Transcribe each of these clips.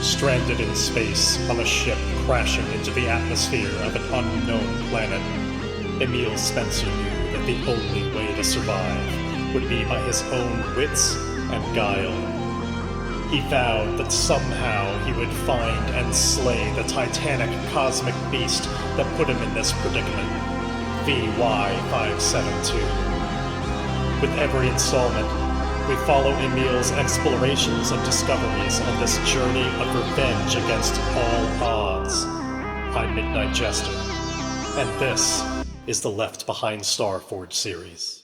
stranded in space on a ship crashing into the atmosphere of an unknown planet, Emile Spencer knew that the only way to survive would be by his own wits and guile. He vowed that somehow he would find and slay the titanic cosmic beast that put him in this predicament, VY572. With every installment, we follow Emile's explorations and discoveries on this journey of revenge against all odds. I'm Midnight Jester, and this is the Left Behind Starforge series.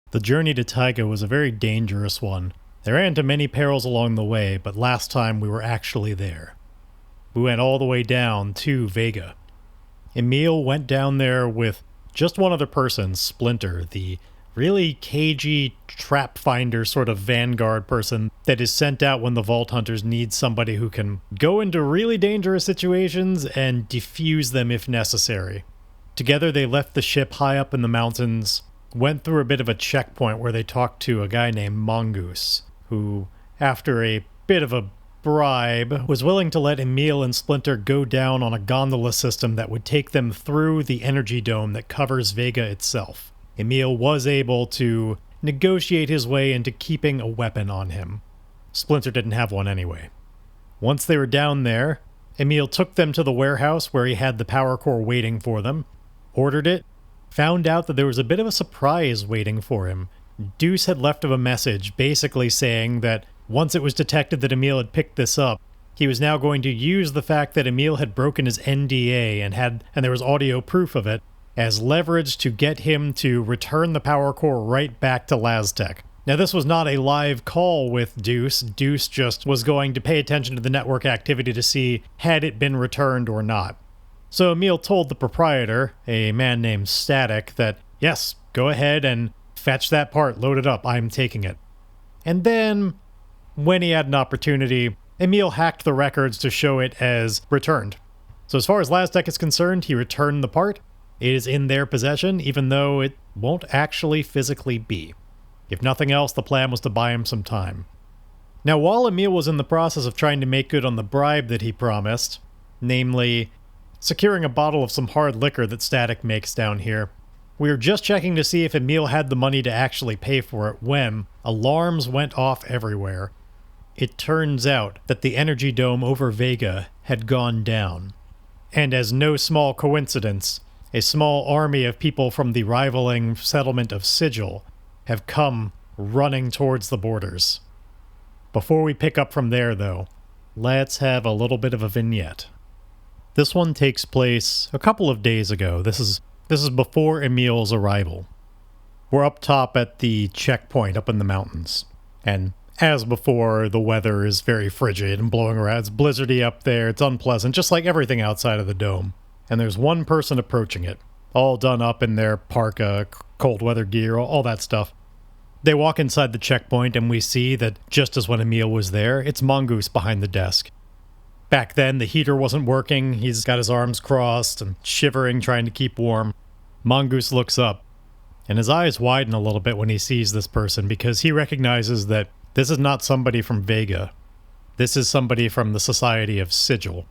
The journey to Taiga was a very dangerous one. There ran into many perils along the way, but last time we were actually there. We went all the way down to Vega. Emile went down there with just one other person, Splinter, the really cagey trap finder sort of vanguard person that is sent out when the Vault Hunters need somebody who can go into really dangerous situations and defuse them if necessary. Together they left the ship high up in the mountains, went through a bit of a checkpoint where they talked to a guy named Mongoose, who, after a bit of a bribe, was willing to let Emile and Splinter go down on a gondola system that would take them through the energy dome that covers Vega itself. Emile was able to negotiate his way into keeping a weapon on him. Splinter didn't have one anyway. Once they were down there, Emile took them to the warehouse where he had the power core waiting for them, ordered it, found out that there was a bit of a surprise waiting for him. Deuce had left him a message basically saying that once it was detected that Emile had picked this up, he was now going to use the fact that Emile had broken his NDA and there was audio proof of it as leverage to get him to return the power core right back to Laztec. Now, this was not a live call with Deuce. Deuce just was going to pay attention to the network activity to see had it been returned or not. So Emile told the proprietor, a man named Static, that yes, go ahead and fetch that part, load it up, I'm taking it. And then, when he had an opportunity, Emile hacked the records to show it as returned. So as far as Laztec is concerned, he returned the part. It is in their possession, even though it won't actually physically be. If nothing else, the plan was to buy him some time. Now, while Emile was in the process of trying to make good on the bribe that he promised, namely securing a bottle of some hard liquor that Static makes down here, we were just checking to see if Emile had the money to actually pay for it when alarms went off everywhere. It turns out that the energy dome over Vega had gone down. And as no small coincidence, a small army of people from the rivaling settlement of Sigil have come running towards the borders. Before we pick up from there, though, let's have a little bit of a vignette. This one takes place a couple of days ago. This is before Emile's arrival. We're up top at the checkpoint up in the mountains. And as before, the weather is very frigid and blowing around. It's blizzardy up there. It's unpleasant, just like everything outside of the dome. And there's one person approaching it, all done up in their parka, cold weather gear, all that stuff. They walk inside the checkpoint and we see that just as when Emile was there, it's Mongoose behind the desk. Back then, the heater wasn't working. He's got his arms crossed and shivering, trying to keep warm. Mongoose looks up, and his eyes widen a little bit when he sees this person because he recognizes that this is not somebody from Vega. This is somebody from the Society of Sigil,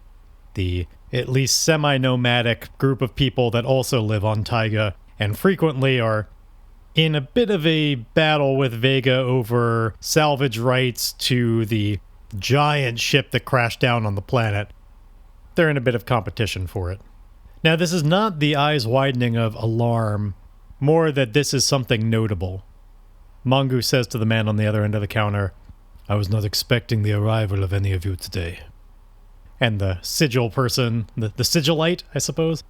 the at least semi-nomadic group of people that also live on Taiga and frequently are in a bit of a battle with Vega over salvage rights to the giant ship that crashed down on the planet. They're in a bit of competition for it. Now, this is not the eyes widening of alarm, more that this is something notable. Mongoose says to the man on the other end of the counter, "I was not expecting the arrival of any of you today." And the sigil person, the sigilite, I suppose?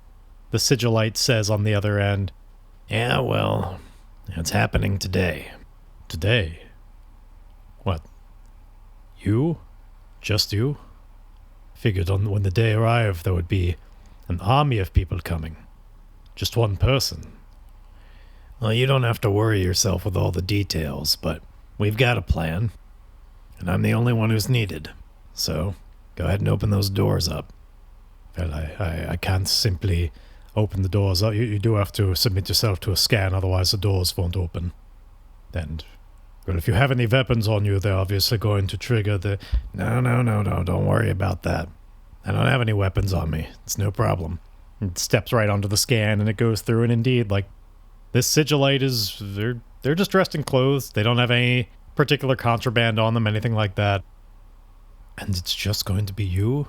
The sigilite says on the other end, "Yeah, well, it's happening today." Today? What? You? Just you? Figured when the day arrived there would be an army of people coming. Just one person. Well, you don't have to worry yourself with all the details, but we've got a plan. And I'm the only one who's needed. So, go ahead and open those doors up. Well, I can't simply open the doors up. You do have to submit yourself to a scan, otherwise the doors won't open. And Well, if you have any weapons on you, they're obviously going to trigger the... No, don't worry about that. I don't have any weapons on me. It's no problem. It steps right onto the scan, and it goes through, and indeed, like, this Sigilite is... They're just dressed in clothes. They don't have any particular contraband on them, anything like that. And it's just going to be you?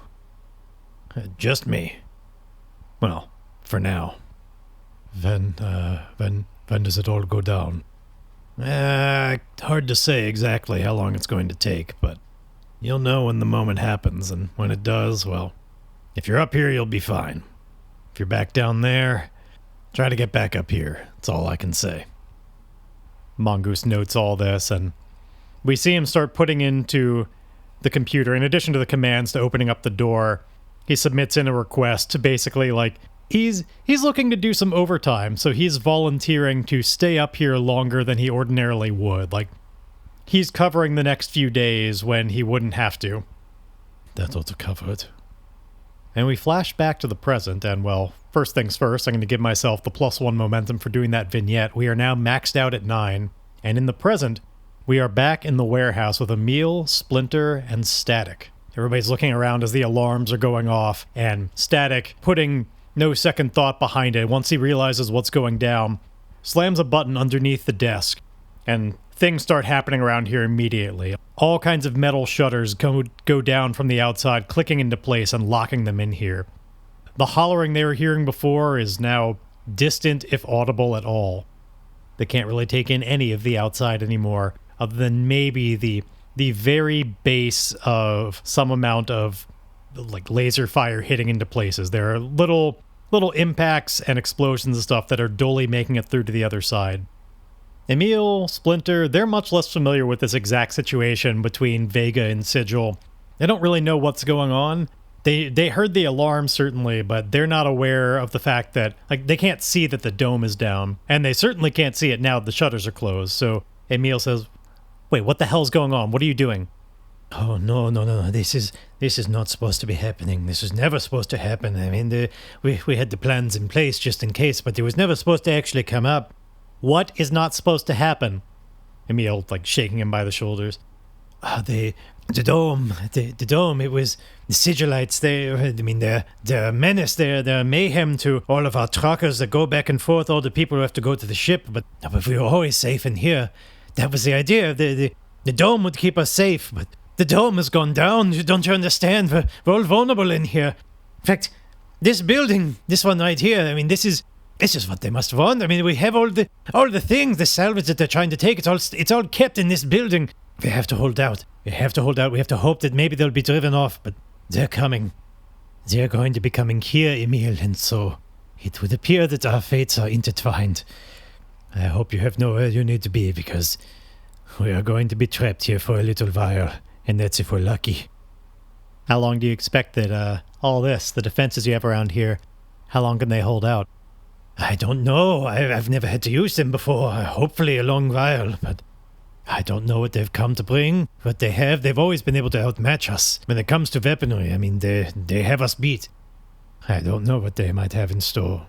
Just me. Well, for now. When does it all go down? Hard to say exactly how long it's going to take, but you'll know when the moment happens, and when it does, well, if you're up here, you'll be fine. If you're back down there, try to get back up here. That's all I can say. Mongoose notes all this, and we see him start putting into the computer, in addition to the commands to opening up the door, he submits in a request to basically, like, he's looking to do some overtime, so he's volunteering to stay up here longer than he ordinarily would. Like, he's covering the next few days when he wouldn't have to. That ought to cover it. And we flash back to the present, and, well, first things first, I'm going to give myself the +1 momentum for doing that vignette. We are now maxed out at 9, and in the present, we are back in the warehouse with Emile, Splinter, and Static. Everybody's looking around as the alarms are going off, and Static, putting no second thought behind it, once he realizes what's going down, slams a button underneath the desk, and things start happening around here immediately. All kinds of metal shutters go down from the outside, clicking into place and locking them in here. The hollering they were hearing before is now distant, if audible at all. They can't really take in any of the outside anymore, other than maybe the very base of some amount of, like, laser fire hitting into places. There are little impacts and explosions and stuff that are dully making it through to the other side. Emile, Splinter, they're much less familiar with this exact situation between Vega and Sigil. They don't really know what's going on. They heard the alarm, certainly, but they're not aware of the fact that, like, they can't see that the dome is down. And they certainly can't see it now that the shutters are closed. So Emile says, "Wait, what the hell's going on? What are you doing?" "Oh, no. This is not supposed to be happening. This was never supposed to happen. I mean, we had the plans in place just in case, but it was never supposed to actually come up." "What is not supposed to happen?" Emile, like, shaking him by the shoulders. The dome, it was the Sigilites. They're a menace. They're a mayhem to all of our truckers that go back and forth, all the people who have to go to the ship, but we were always safe in here. That was the idea. The dome would keep us safe, but the dome has gone down. Don't you understand? We're all vulnerable in here. In fact, this building, this one right here, I mean, this is what they must want. I mean, we have all the things, the salvage that they're trying to take. It's all kept in this building. We have to hold out. We have to hope that maybe they'll be driven off, but they're coming. They're going to be coming here, Emile, and so it would appear that our fates are intertwined. I hope you have nowhere you need to be, because we are going to be trapped here for a little while, and that's if we're lucky. How long do you expect that all this, the defenses you have around here, how long can they hold out? I don't know. I've never had to use them before. Hopefully a long while, but I don't know what they've come to bring. What they've always been able to outmatch us. When it comes to weaponry, I mean, they have us beat. I don't know what they might have in store.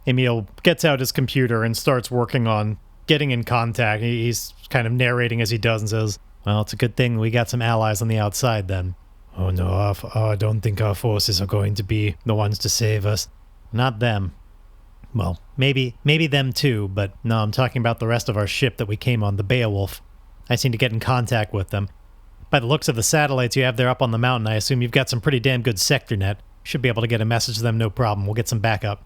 Emile gets out his computer and starts working on getting in contact. He's kind of narrating as he does and says, "Well, it's a good thing we got some allies on the outside then." "Oh no, I don't think our forces are going to be the ones to save us." "Not them." "Well, maybe them too, but no, I'm talking about the rest of our ship that we came on, the Beowulf. I seem to get in contact with them. By the looks of the satellites you have there up on the mountain, I assume you've got some pretty damn good sector net. Should be able to get a message to them, no problem. We'll get some backup."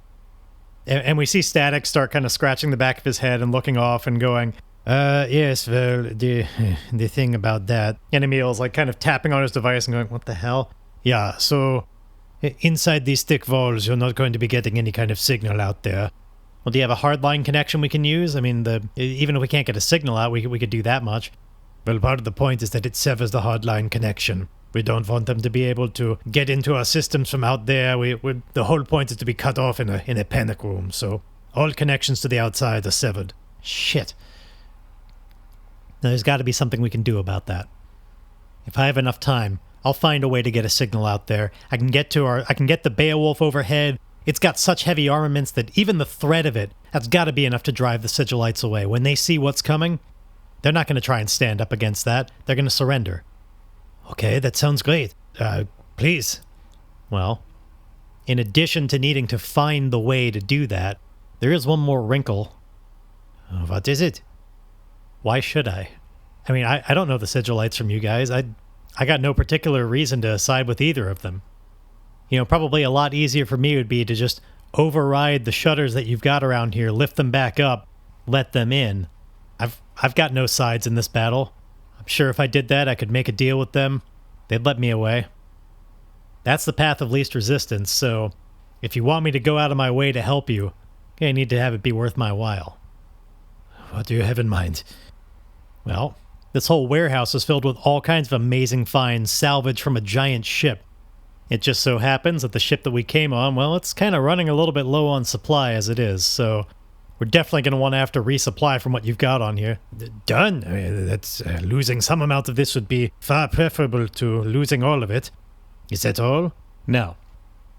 And we see Static start kind of scratching the back of his head and looking off and going, yes, well, the thing about that." And Emile's like kind of tapping on his device and going, "What the hell?" "Yeah, so inside these thick walls, you're not going to be getting any kind of signal out there." "Well, do you have a hardline connection we can use? I mean, even if we can't get a signal out, we could do that much." "Well, part of the point is that it severs the hardline connection. We don't want them to be able to get into our systems from out there. The whole point is to be cut off in a panic room, so all connections to the outside are severed." "Shit. Now, there's got to be something we can do about that. If I have enough time, I'll find a way to get a signal out there. I can get the Beowulf overhead. It's got such heavy armaments that even the threat of it, that's got to be enough to drive the Sigilites away. When they see what's coming, They're not going to try and stand up against that. They're going to surrender. Okay, that sounds great. Please. Well, in addition to needing to find the way to do that, there is one more wrinkle. What is it? Why should I? I mean, I don't know the Sigilites from you guys. I got no particular reason to side with either of them. You know, probably a lot easier for me would be to just override the shutters that you've got around here, lift them back up, let them in. I've got no sides in this battle. I'm sure if I did that, I could make a deal with them. They'd let me away. That's the path of least resistance, so if you want me to go out of my way to help you, I need to have it be worth my while. What do you have in mind? Well, this whole warehouse is filled with all kinds of amazing finds salvaged from a giant ship. It just so happens that the ship that we came on, well, it's kind of running a little bit low on supply as it is, so we're definitely going to want to have to resupply from what you've got on here. Done. I mean, that's losing some amount of this would be far preferable to losing all of it. Is that all? No.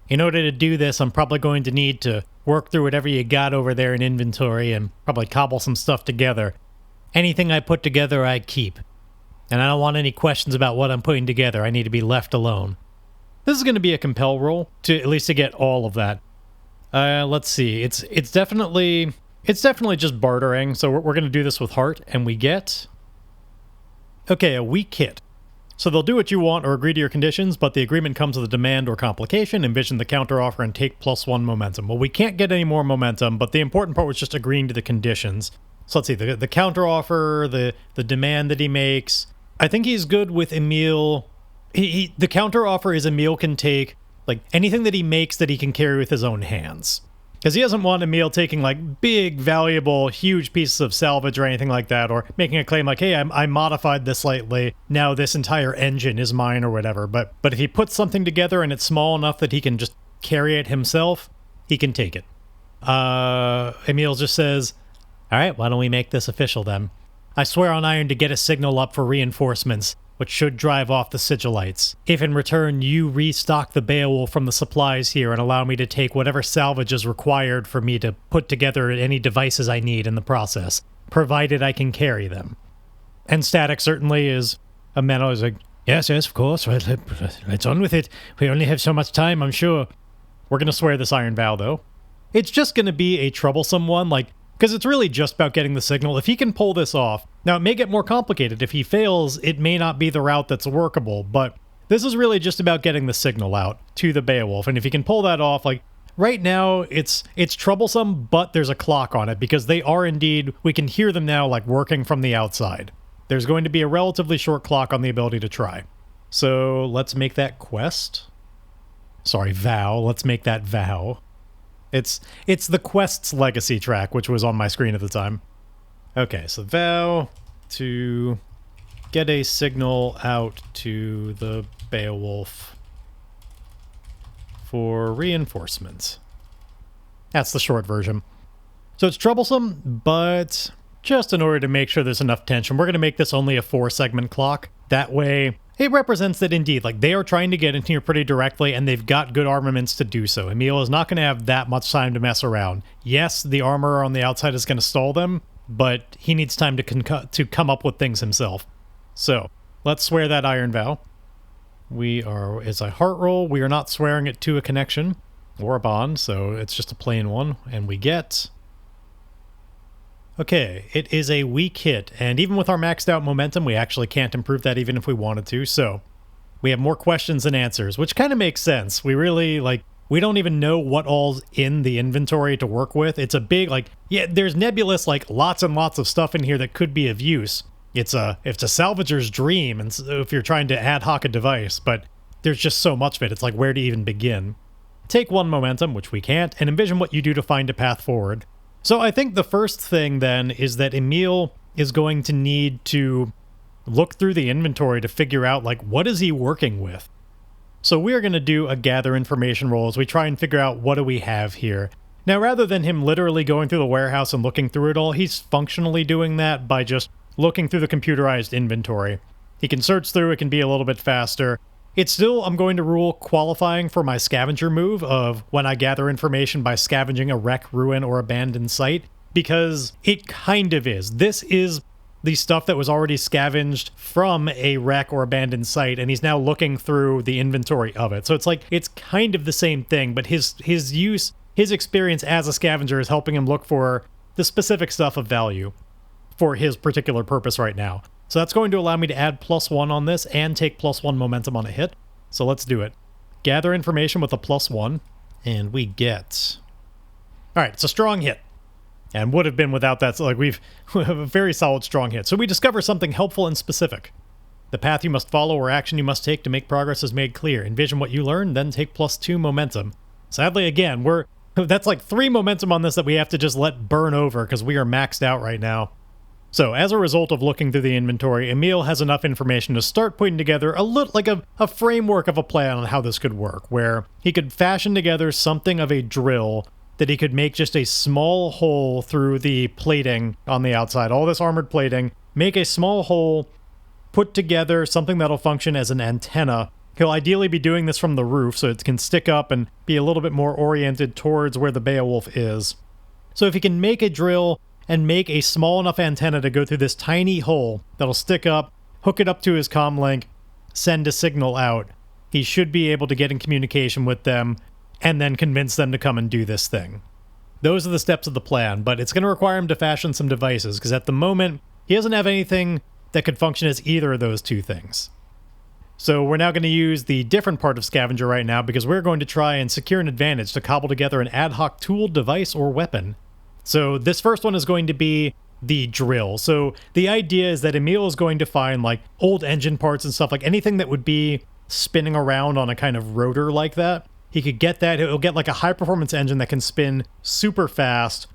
In order to do this, I'm probably going to need to work through whatever you got over there in inventory and probably cobble some stuff together. Anything I put together, I keep. And I don't want any questions about what I'm putting together. I need to be left alone. This is going to be a compel roll, to at least to get all of that. Let's see. It's definitely just bartering, so we're going to do this with heart, and we get... Okay, a weak hit. So they'll do what you want or agree to your conditions, but the agreement comes with a demand or complication. Envision the counteroffer and take +1 momentum. Well, we can't get any more momentum, but the important part was just agreeing to the conditions. So let's see, the counteroffer, the demand that he makes. I think he's good with Emile. The counteroffer is Emile can take like anything that he makes that he can carry with his own hands. Because he doesn't want Emile taking like big, valuable, huge pieces of salvage or anything like that, or making a claim like, hey, I modified this slightly, now this entire engine is mine or whatever. But if he puts something together and it's small enough that he can just carry it himself, he can take it. Emile just says, all right, why don't we make this official then? I swear on iron to get a signal up for reinforcements, which should drive off the Sigilites. If in return you restock the Beowulf from the supplies here and allow me to take whatever salvage is required for me to put together any devices I need in the process, provided I can carry them. And Static certainly is a man who's like, yes, of course, let's on with it. We only have so much time, I'm sure. We're going to swear this iron vow, though. It's just going to be a troublesome one, because it's really just about getting the signal. If he can pull this off, now it may get more complicated. If he fails, it may not be the route that's workable, but this is really just about getting the signal out to the Beowulf. And if he can pull that off, right now, it's troublesome, but there's a clock on it because they are indeed, we can hear them now working from the outside. There's going to be a relatively short clock on the ability to try. So let's make that quest. Sorry, vow. Let's make that vow. It's the quest's legacy track, which was on my screen at the time. Okay, so vow to get a signal out to the Beowulf for reinforcements. That's the short version. So it's troublesome, but just in order to make sure there's enough tension, we're going to make this only a 4-segment clock. That way, it represents that indeed, they are trying to get in here pretty directly, and they've got good armaments to do so. Emile is not going to have that much time to mess around. Yes, the armor on the outside is going to stall them, but he needs time to come up with things himself. So, let's swear that iron vow. It's a heart roll. We are not swearing it to a connection or a bond, so it's just a plain one. And we get... Okay, it is a weak hit, and even with our maxed out momentum, we actually can't improve that even if we wanted to, so we have more questions than answers, which kind of makes sense. We really, we don't even know what all's in the inventory to work with. It's a big, there's nebulous, lots and lots of stuff in here that could be of use. It's a salvager's dream, and so if you're trying to ad hoc a device, but there's just so much of it, it's where to even begin. Take 1 momentum, which we can't, and envision what you do to find a path forward. So I think the first thing then is that Emile is going to need to look through the inventory to figure out what is he working with. So we are going to do a gather information roll as we try and figure out what do we have here. Now rather than him literally going through the warehouse and looking through it all, he's functionally doing that by just looking through the computerized inventory. He can search through, it can be a little bit faster. It's still, I'm going to rule qualifying for my scavenger move of when I gather information by scavenging a wreck, ruin, or abandoned site, because it kind of is. This is the stuff that was already scavenged from a wreck or abandoned site, and he's now looking through the inventory of it. So it's like, it's kind of the same thing, but his experience as a scavenger is helping him look for the specific stuff of value for his particular purpose right now. So that's going to allow me to add +1 on this and take +1 momentum on a hit. So let's do it. Gather information with a +1, and we get... All right, it's a strong hit. And would have been without that, so like we have a very solid strong hit. So we discover something helpful and specific. The path you must follow or action you must take to make progress is made clear. Envision what you learn, then take +2 momentum. Sadly, again, that's like 3 momentum on this that we have to just let burn over because we are maxed out right now. So as a result of looking through the inventory, Emile has enough information to start putting together a little like a framework of a plan on how this could work, where he could fashion together something of a drill that he could make just a small hole through the plating on the outside, all this armored plating, make a small hole, put together something that'll function as an antenna. He'll ideally be doing this from the roof so it can stick up and be a little bit more oriented towards where the Beowulf is. So if he can make a drill and make a small enough antenna to go through this tiny hole that'll stick up, hook it up to his comm link, send a signal out, he should be able to get in communication with them and then convince them to come and do this thing. Those are the steps of the plan, but it's going to require him to fashion some devices, because at the moment, he doesn't have anything that could function as either of those two things. So we're now going to use the different part of Scavenger right now, because we're going to try and secure an advantage to cobble together an ad hoc tool, device, or weapon. So this first one is going to be the drill. So the idea is that Emile is going to find like old engine parts and stuff, like anything that would be spinning around on a kind of rotor like that. He could get that. He'll get like a high-performance engine that can spin super fast.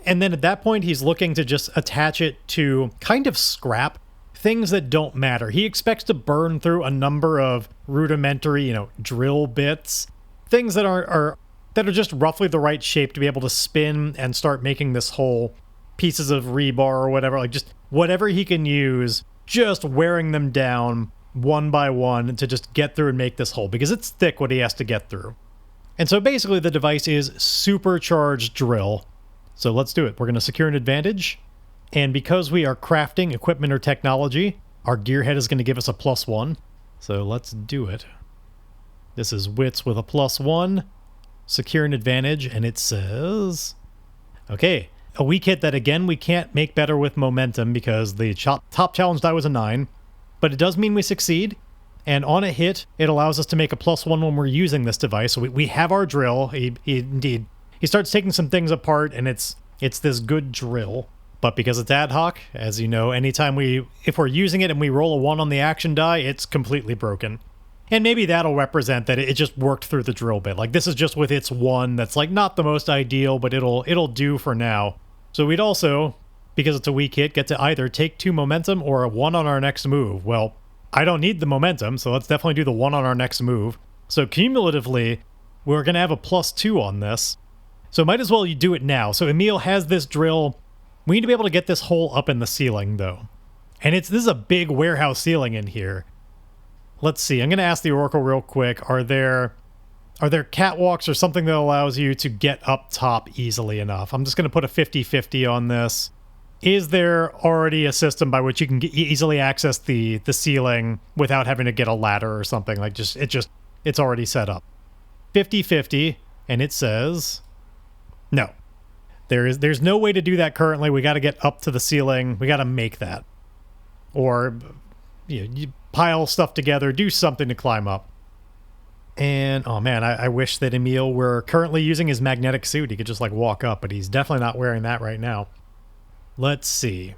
And then at that point, he's looking to just attach it to kind of scrap things that don't matter. He expects to burn through a number of rudimentary, drill bits, things that are just roughly the right shape to be able to spin and start making this hole, pieces of rebar or whatever, like just whatever he can use, just wearing them down one by one to just get through and make this hole, because it's thick what he has to get through. And so basically the device is supercharged drill. So let's do it. We're going to secure an advantage. And because we are crafting equipment or technology, our gearhead is going to give us a +1. So let's do it. This is wits with a +1. Secure an advantage, and it says... Okay, a weak hit that again we can't make better with momentum because the top challenge die was a 9. But it does mean we succeed. And on a hit, it allows us to make a +1 when we're using this device. So we have our drill. He starts taking some things apart, and it's this good drill. But because it's ad hoc, as you know, anytime if we're using it and we roll a 1 on the action die, it's completely broken. And maybe that'll represent that it just worked through the drill bit. Like this is just with its 1 that's like not the most ideal, but it'll do for now. So we'd also, because it's a weak hit, get to either take 2 momentum or a 1 on our next move. Well, I don't need the momentum, so let's definitely do the 1 on our next move. So cumulatively, we're going to have a +2 on this. So might as well you do it now. So Emile has this drill. We need to be able to get this hole up in the ceiling, though. And this is a big warehouse ceiling in here. Let's see. I'm going to ask the Oracle real quick. Are there catwalks or something that allows you to get up top easily enough? I'm just going to put a 50-50 on this. Is there already a system by which you can easily access the ceiling without having to get a ladder or something? Like it's already set up. 50-50, and it says no. There's no way to do that currently. We got to get up to the ceiling. We got to make that, or you pile stuff together, do something to climb up. And oh man, I wish that Emile were currently using his magnetic suit. He could just like walk up, but he's definitely not wearing that right now. Let's see.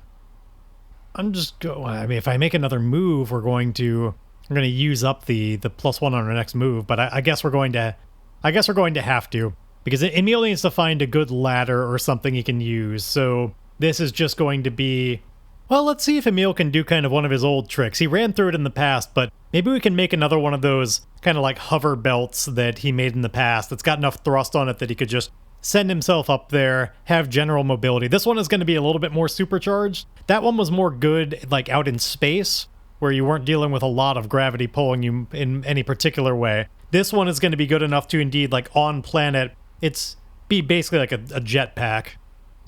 If I make another move, we're going to use up the +1 on our next move, but I guess we're going to have to, because Emile needs to find a good ladder or something he can use. So this is just going to be, well, let's see if Emile can do kind of one of his old tricks. He ran through it in the past, but maybe we can make another one of those kind of like hover belts that he made in the past that's got enough thrust on it that he could just send himself up there, have general mobility. This one is going to be a little bit more supercharged. That one was more good like out in space, where you weren't dealing with a lot of gravity pulling you in any particular way. This one is going to be good enough to indeed, like on planet, be basically like a jetpack.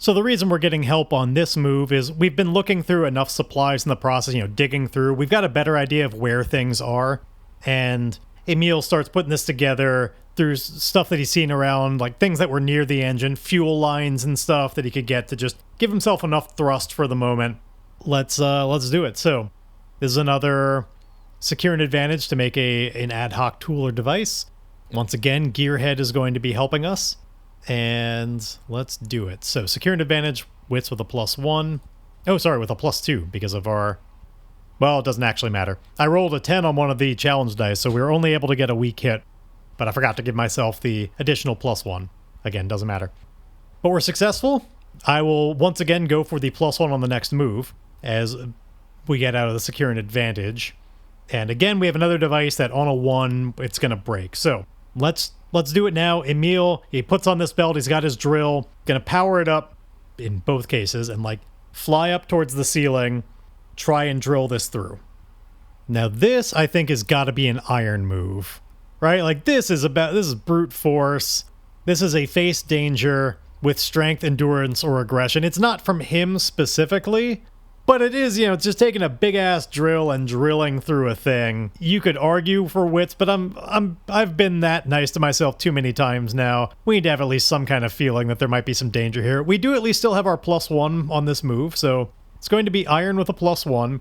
So the reason we're getting help on this move is we've been looking through enough supplies in the process, digging through. We've got a better idea of where things are. And Emile starts putting this together through stuff that he's seen around, like things that were near the engine, fuel lines and stuff that he could get to just give himself enough thrust for the moment. Let's do it. So this is another secure an advantage to make an ad hoc tool or device. Once again, Gearhead is going to be helping us. And let's do it. So secure an advantage, wits with a +1. Oh, sorry, with a +2 because of our... Well, it doesn't actually matter. I rolled a 10 on one of the challenge dice, so we were only able to get a weak hit. But I forgot to give myself the additional +1. Again, doesn't matter. But we're successful. I will once again go for the +1 on the next move as we get out of the secure an advantage. And again, we have another device that on a 1, it's going to break. So let's do it now. Emile, he puts on this belt. He's got his drill. Going to power it up in both cases and fly up towards the ceiling. Try and drill this through. Now this, I think, has got to be an iron move, right? This is brute force. This is a face danger with strength, endurance, or aggression. It's not from him specifically, but it is, it's just taking a big ass drill and drilling through a thing. You could argue for wits, but I've been that nice to myself too many times now. We need to have at least some kind of feeling that there might be some danger here. We do at least still have our +1 on this move, so it's going to be iron with a +1.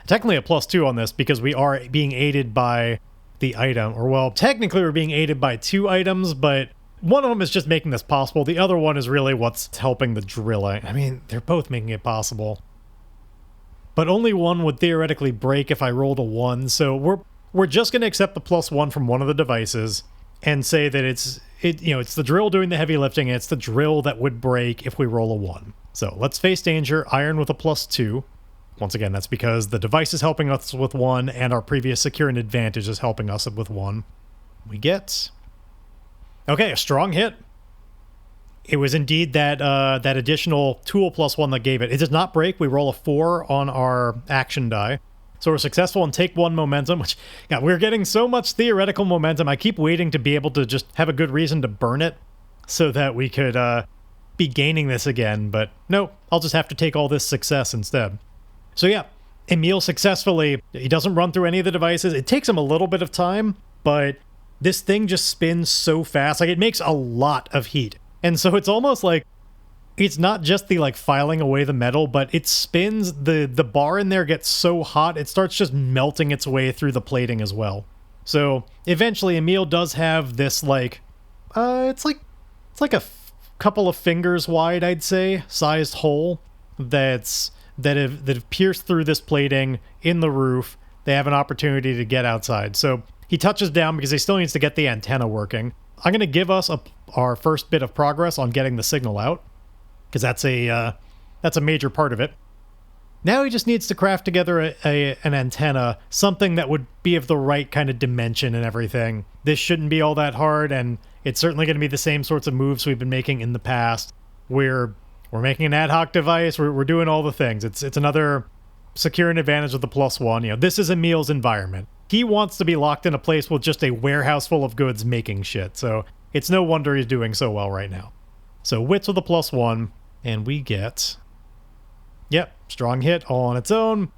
Technically a +2 on this because we are being aided by the item. Or, well, technically we're being aided by 2 items, but one of them is just making this possible. The other one is really what's helping the drilling. I mean, they're both making it possible. But only one would theoretically break if I rolled a 1, so we're just going to accept the +1 from one of the devices and say that it's the drill doing the heavy lifting, and it's the drill that would break if we roll a 1. So let's face danger, iron with a +2. Once again, that's because the device is helping us with 1, and our previous secure an advantage is helping us with 1. We get... Okay, a strong hit. It was indeed that additional tool +1 that gave it. It does not break. We roll a 4 on our action die. So we're successful and take 1 momentum, which, yeah, we're getting so much theoretical momentum. I keep waiting to be able to just have a good reason to burn it so that we could be gaining this again. But no, I'll just have to take all this success instead. So yeah, Emile successfully, he doesn't run through any of the devices. It takes him a little bit of time, but this thing just spins so fast. It makes a lot of heat. And so it's almost like it's not just the filing away the metal, but it spins, the bar in there gets so hot, it starts just melting its way through the plating as well. So eventually Emile does have this it's like a couple of fingers wide, I'd say, sized hole that have pierced through this plating in the roof. They have an opportunity to get outside. So he touches down because he still needs to get the antenna working. I'm going to give us our first bit of progress on getting the signal out, because that's a major part of it. Now he just needs to craft together an antenna, something that would be of the right kind of dimension and everything. This shouldn't be all that hard, and it's certainly going to be the same sorts of moves we've been making in the past. We're making an ad hoc device. We're doing all the things. It's another secure an advantage with the +1. This is Emile's environment. He wants to be locked in a place with just a warehouse full of goods making shit, so it's no wonder he's doing so well right now. So wits with a +1, and we get... Yep, strong hit all on its own.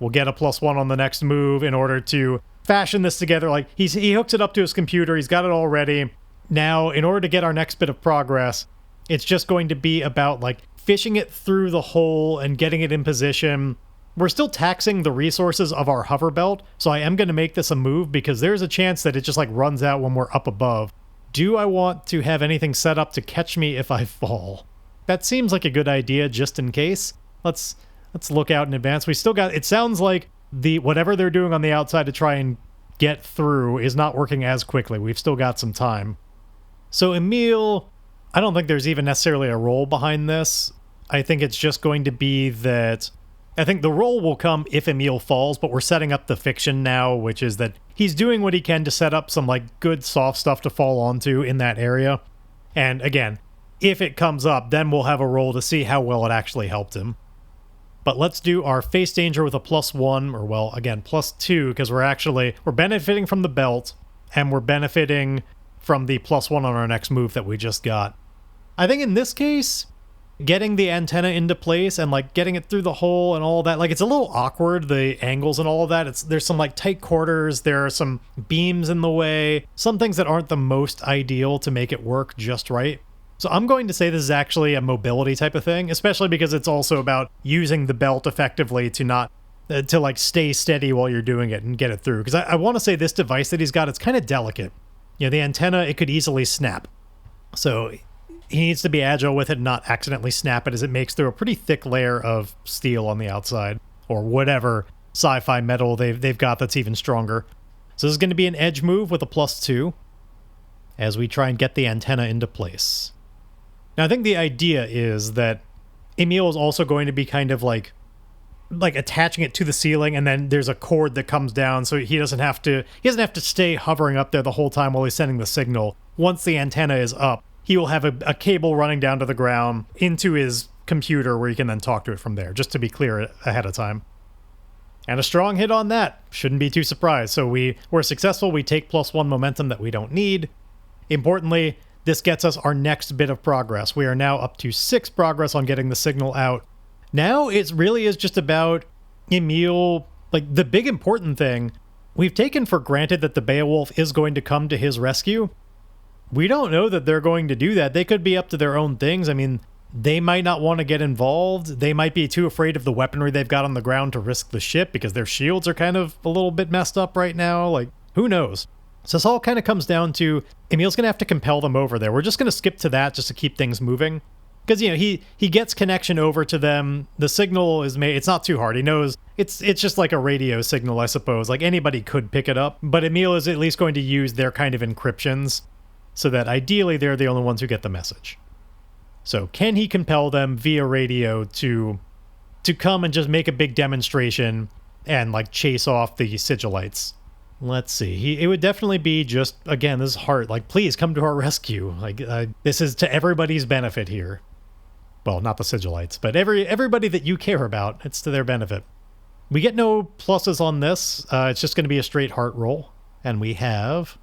We'll get a +1 on the next move in order to fashion this together. He hooks it up to his computer, he's got it all ready. Now, in order to get our next bit of progress, it's just going to be about fishing it through the hole and getting it in position. We're still taxing the resources of our hover belt, so I am going to make this a move because there's a chance that it just runs out when we're up above. Do I want to have anything set up to catch me if I fall? That seems like a good idea just in case. Let's look out in advance. We still got... It sounds like whatever they're doing on the outside to try and get through is not working as quickly. We've still got some time. So Emile, I don't think there's even necessarily a roll behind this. I think it's just going to be that... I think the roll will come if Emile falls, but we're setting up the fiction now, which is that he's doing what he can to set up some good soft stuff to fall onto in that area. And again, if it comes up, then we'll have a roll to see how well it actually helped him. But let's do our face danger with a +1, or well, again, +2, because we're benefiting from the belt, and we're benefiting from the +1 on our next move that we just got. I think in this case, getting the antenna into place and like getting it through the hole and all that, like it's a little awkward, the angles and all of that. There's some like tight quarters, there are some beams in the way, some things that aren't the most ideal to make it work just right. So I'm going to say this is actually a mobility type of thing, especially because it's also about using the belt effectively to not to like stay steady while you're doing it and get it through. Because I want to say this device that he's got, it's kind of delicate. You know, the antenna, it could easily snap. So he needs to be agile with it and not accidentally snap it as it makes through a pretty thick layer of steel on the outside, or whatever sci-fi metal they've got that's even stronger. So this is going to be an edge move with a +2 as we try and get the antenna into place. Now I think the idea is that Emile is also going to be kind of like attaching it to the ceiling, and then there's a cord that comes down, so he doesn't have to stay hovering up there the whole time while he's sending the signal. Once the antenna is up, he will have a cable running down to the ground into his computer where he can then talk to it from there, just to be clear ahead of time. And a strong hit on that. Shouldn't be too surprised. So we're successful. We take +1 momentum that we don't need. Importantly, this gets us our next bit of progress. We are now up to 6 progress on getting the signal out. Now it really is just about Emile. Like, the big important thing, we've taken for granted that the Beowulf is going to come to his rescue. We don't know that they're going to do that. They could be up to their own things. I mean, they might not want to get involved. They might be too afraid of the weaponry they've got on the ground to risk the ship because their shields are kind of a little bit messed up right now. Like, who knows? So this all kind of comes down to Emile's going to have to compel them over there. We're just going to skip to that just to keep things moving. Because, you know, he gets connection over to them. The signal is made. It's not too hard. He knows it's just like a radio signal, I suppose. Like, anybody could pick it up. But Emile is at least going to use their kind of encryptions so that ideally they're the only ones who get the message. So can he compel them via radio to come and just make a big demonstration and like chase off the Sigilites? Let's see. It would definitely be just, again, this is heart. Like, please come to our rescue. Like, this is to everybody's benefit here. Well, not the Sigilites, but everybody that you care about. It's to their benefit. We get no pluses on this. It's just going to be a straight heart roll. And we have...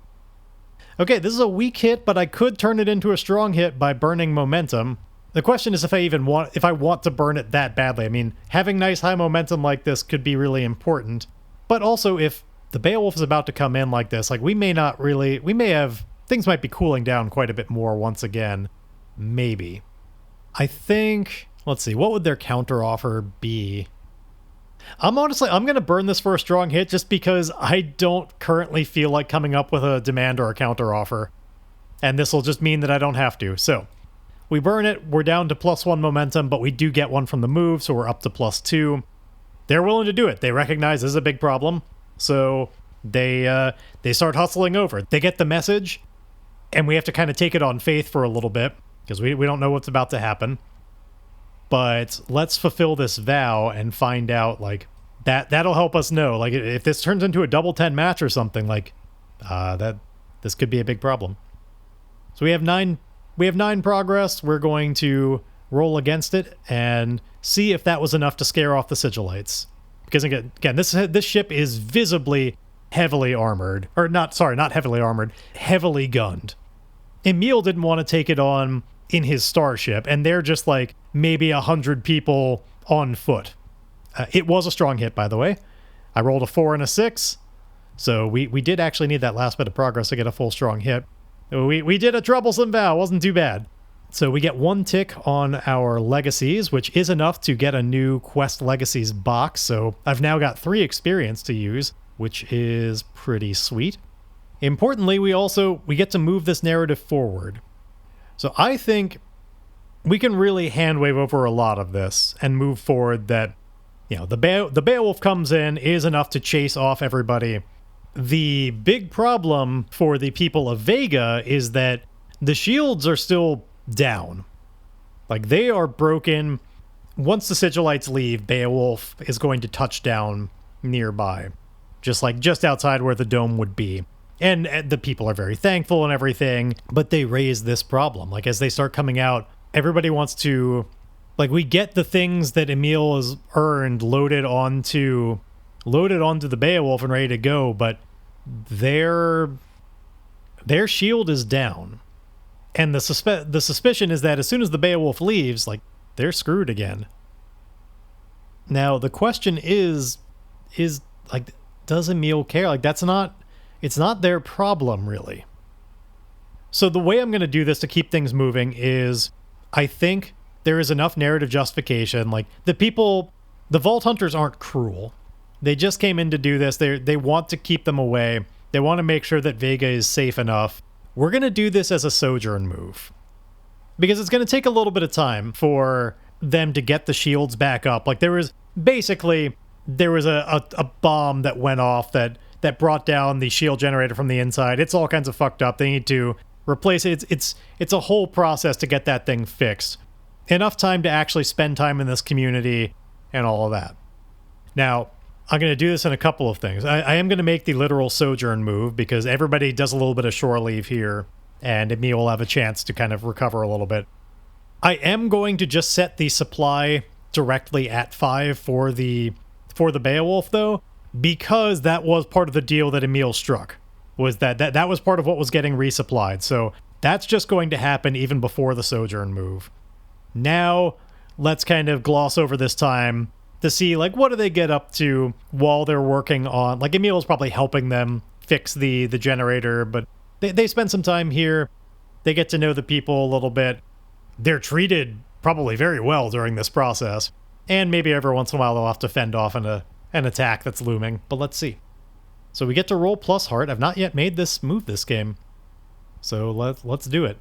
Okay, this is a weak hit, but I could turn it into a strong hit by burning momentum. The question is if I want to burn it that badly. I mean, having nice high momentum like this could be really important. But also, if the Beowulf is about to come in like this, like we may have, things might be cooling down quite a bit more once again. Maybe. I think, let's see, what would their counter offer be? I'm going to burn this for a strong hit just because I don't currently feel like coming up with a demand or a counter offer. And this will just mean that I don't have to. So we burn it. We're down to +1 momentum, but we do get one from the move, so we're up to +2. They're willing to do it. They recognize this is a big problem. So they start hustling over. They get the message, and we have to kind of take it on faith for a little bit because we don't know what's about to happen. But let's fulfill this vow and find out, like, that'll help us know. Like, if this turns into a double 10 match or something, like, this could be a big problem. So we have 9 progress. We're going to roll against it and see if that was enough to scare off the Sigilites. Because again, this ship is visibly heavily armored. Or not heavily armored, heavily gunned. Emile didn't want to take it on in his starship, and they're just like maybe 100 people on foot. It was a strong hit, by the way. I rolled a 4 and a 6, so we did actually need that last bit of progress to get a full strong hit. We did a troublesome vow, wasn't too bad. So we get 1 tick on our legacies, which is enough to get a new Quest Legacies box, so I've now got 3 experience to use, which is pretty sweet. Importantly, we get to move this narrative forward. So I think we can really handwave over a lot of this and move forward that, you know, the Beowulf comes in is enough to chase off everybody. The big problem for the people of Vega is that the shields are still down. Like, they are broken. Once the Sigilites leave, Beowulf is going to touch down nearby. Just outside where the dome would be. And the people are very thankful and everything, but they raise this problem. Like, as they start coming out, everybody wants to... Like, we get the things that Emile has earned loaded onto the Beowulf and ready to go, but their shield is down. And the suspicion is that as soon as the Beowulf leaves, like, they're screwed again. Now, the question is like, does Emile care? Like, it's not their problem, really. So the way I'm going to do this to keep things moving is, I think there is enough narrative justification. Like, the Vault Hunters aren't cruel. They just came in to do this. They want to keep them away. They want to make sure that Vega is safe enough. We're going to do this as a sojourn move, because it's going to take a little bit of time for them to get the shields back up. Like, there was a bomb that went off that brought down the shield generator from the inside. It's all kinds of fucked up. They need to replace it. It's a whole process to get that thing fixed. Enough time to actually spend time in this community and all of that. Now, I'm going to do this in a couple of things. I am going to make the literal sojourn move, because everybody does a little bit of shore leave here, and Emile will have a chance to kind of recover a little bit. I am going to just set the supply directly at 5 for the Beowulf, though, because that was part of the deal that Emile struck, was that was part of what was getting resupplied. So that's just going to happen even before the sojourn move. Now, let's kind of gloss over this time to see, like, what do they get up to while they're working on... Like, Emile's probably helping them fix the generator, but they spend some time here. They get to know the people a little bit. They're treated probably very well during this process. And maybe every once in a while they'll have to fend off an attack that's looming, but let's see. So we get to roll plus heart. I've not yet made this move this game, so let's do it.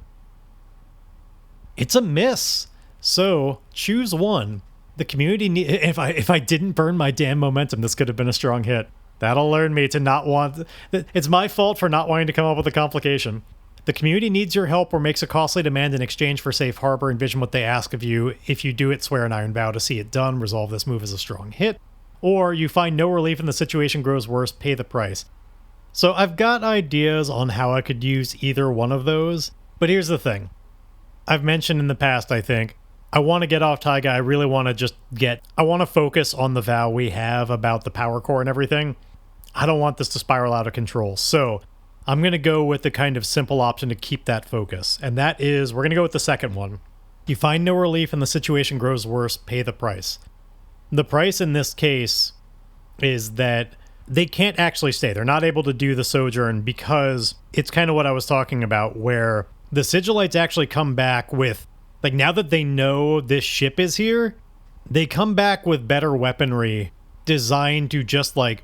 It's a miss. So choose one. The community if I didn't burn my damn momentum, this could have been a strong hit. That'll learn me to not want... It's my fault for not wanting to come up with a complication. The community needs your help or makes a costly demand in exchange for safe harbor. Envision what they ask of you. If you do it, swear an iron vow to see it done. Resolve this move as a strong hit. Or you find no relief and the situation grows worse. Pay the price. So I've got ideas on how I could use either one of those. But here's the thing. I've mentioned in the past, I think, I want to get off Taiga. I really want to I want to focus on the vow we have about the power core and everything. I don't want this to spiral out of control. So I'm going to go with the kind of simple option to keep that focus. And that is, we're going to go with the second one. You find no relief and the situation grows worse, pay the price. The price in this case is that they can't actually stay. They're not able to do the sojourn because it's kind of what I was talking about, where the Sigilites actually come back with, like, now that they know this ship is here, they come back with better weaponry designed to just, like,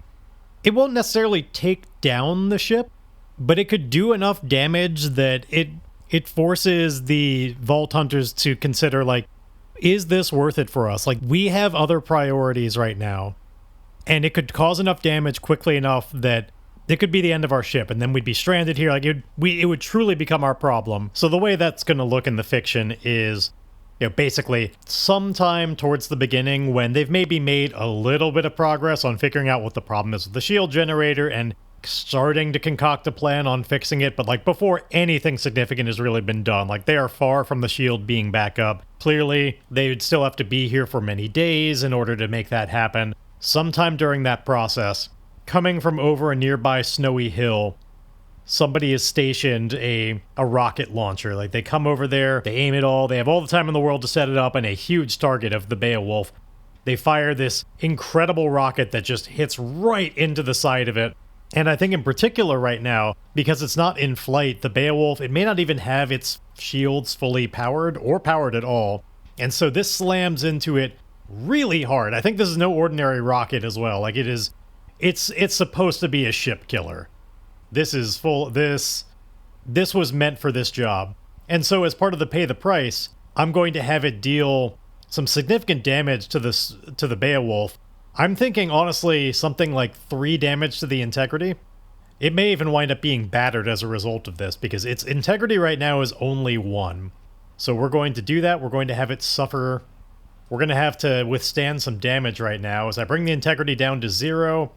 it won't necessarily take down the ship, but it could do enough damage that it forces the Vault Hunters to consider, like, is this worth it for us? Like, we have other priorities right now, and it could cause enough damage quickly enough that it could be the end of our ship, and then we'd be stranded here. Like, it would truly become our problem. So the way that's going to look in the fiction is, you know, basically sometime towards the beginning when they've maybe made a little bit of progress on figuring out what the problem is with the shield generator and starting to concoct a plan on fixing it, but like before anything significant has really been done. Like, they are far from the shield being back up. Clearly, they would still have to be here for many days in order to make that happen. Sometime during that process, coming from over a nearby snowy hill, somebody has stationed a rocket launcher. Like, they come over there, they aim it all, they have all the time in the world to set it up, and a huge target of the Beowulf. They fire this incredible rocket that just hits right into the side of it. And I think in particular right now, because it's not in flight, the Beowulf, it may not even have its shields fully powered or powered at all. And so this slams into it really hard. I think this is no ordinary rocket as well. Like, it's supposed to be a ship killer. This was meant for this job. And so as part of the pay the price, I'm going to have it deal some significant damage to the Beowulf. I'm thinking, honestly, something like 3 damage to the integrity. It may even wind up being battered as a result of this, because its integrity right now is only 1. So we're going to do that. We're going to have it suffer. We're going to have to withstand some damage right now as I bring the integrity down to 0,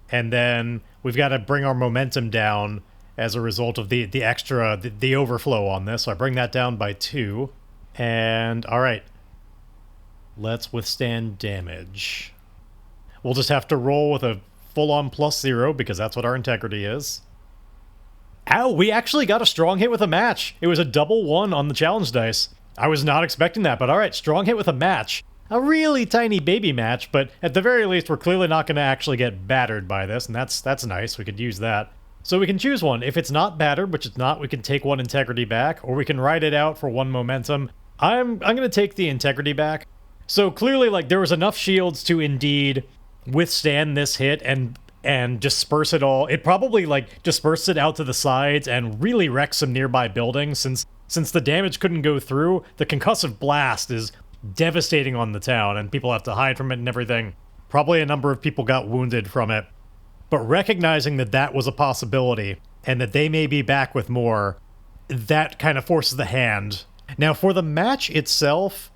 and then we've got to bring our momentum down as a result of the extra, the overflow on this. So I bring that down by 2. And, all right. Let's withstand damage. We'll just have to roll with a full-on +0 because that's what our integrity is. Ow, we actually got a strong hit with a match. It was a double 1 on the challenge dice. I was not expecting that, but alright, strong hit with a match. A really tiny baby match, but at the very least, we're clearly not going to actually get battered by this, and that's nice. We could use that. So we can choose one. If it's not battered, which it's not, we can take one integrity back, or we can ride it out for one momentum. I'm going to take the integrity back. So clearly, like, there was enough shields to indeed withstand this hit and disperse it all. It probably, like, dispersed it out to the sides and really wrecked some nearby buildings. Since the damage couldn't go through, the concussive blast is devastating on the town, and people have to hide from it and everything. Probably a number of people got wounded from it. But recognizing that that was a possibility, and that they may be back with more, that kind of forces the hand. Now, for the match itself,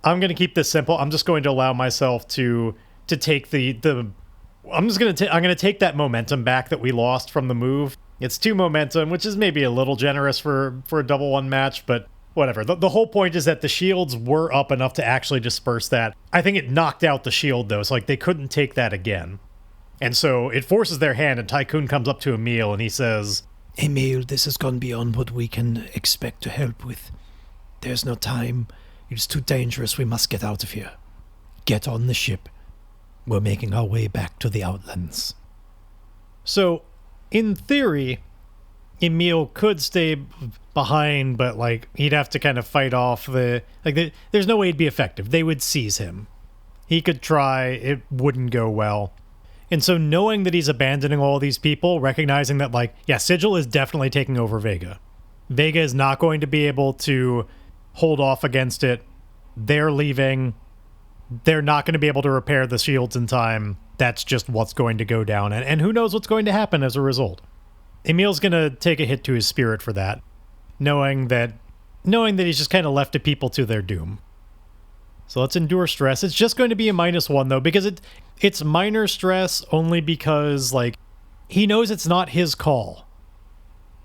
I'm going to keep this simple. I'm just going to allow myself to take I'm going to take that momentum back that we lost from the move. It's 2 momentum, which is maybe a little generous for a double 1 match, but whatever. The whole point is that the shields were up enough to actually disperse that. I think it knocked out the shield, though, so like they couldn't take that again. And so it forces their hand, and Tycoon comes up to Emile, and he says, Emile, this has gone beyond what we can expect to help with. There's no time. It's too dangerous. We must get out of here. Get on the ship. We're making our way back to the Outlands. So, in theory, Emile could stay behind, but, like, he'd have to kind of fight off there's no way he'd be effective. They would seize him. He could try. It wouldn't go well. And so knowing that he's abandoning all these people, recognizing that, like, yeah, Sigil is definitely taking over Vega. Vega is not going to be able to hold off against it. They're leaving. They're not going to be able to repair the shields in time. That's just what's going to go down. And who knows what's going to happen as a result. Emile's going to take a hit to his spirit for that, knowing that he's just kind of left to people to their doom. So let's endure stress. It's just going to be a -1, though, because it's minor stress only because, like, he knows it's not his call.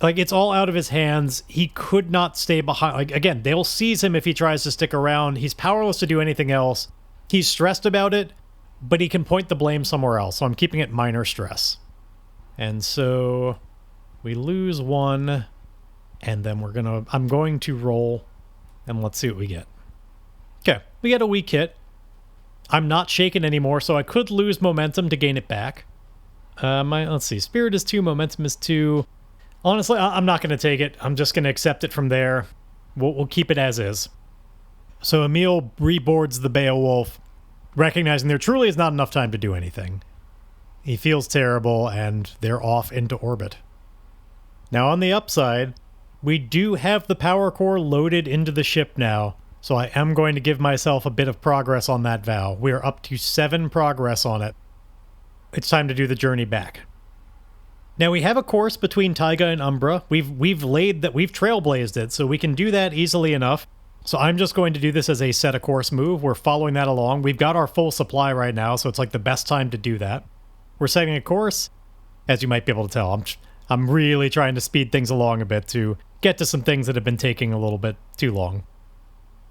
Like, it's all out of his hands. He could not stay behind. Like, again, they'll seize him if he tries to stick around. He's powerless to do anything else. He's stressed about it, but he can point the blame somewhere else. So I'm keeping it minor stress. And so we lose 1, and then I'm going to roll, and let's see what we get. Okay, we get a weak hit. I'm not shaken anymore, so I could lose momentum to gain it back. Let's see, spirit is 2, momentum is 2. Honestly, I'm not going to take it. I'm just going to accept it from there. We'll keep it as is. So Emile reboards the Beowulf, recognizing there truly is not enough time to do anything. He feels terrible, and they're off into orbit. Now, on the upside, we do have the power core loaded into the ship now, so I am going to give myself a bit of progress on that vow. We are up to 7 progress on it. It's time to do the journey back. Now, we have a course between Taiga and Umbra. We've trailblazed it, so we can do that easily enough. So I'm just going to do this as a set a course move. We're following that along. We've got our full supply right now, so it's like the best time to do that. We're setting a course. As you might be able to tell, I'm really trying to speed things along a bit to get to some things that have been taking a little bit too long.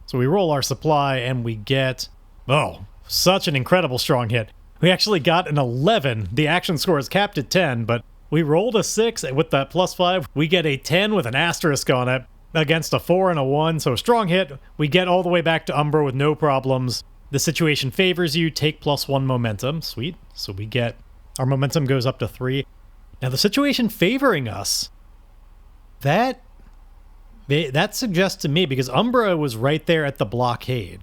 So we roll our supply, and we get... Oh, such an incredible strong hit. We actually got an 11. The action score is capped at 10, but we rolled a 6 with that +5. We get a 10 with an asterisk on it against a 4 and a 1, so a strong hit. We get all the way back to Umbra with no problems. The situation favors you. Take +1 momentum. Sweet. So we get... Our momentum goes up to 3. Now, the situation favoring us... That suggests to me, because Umbra was right there at the blockade.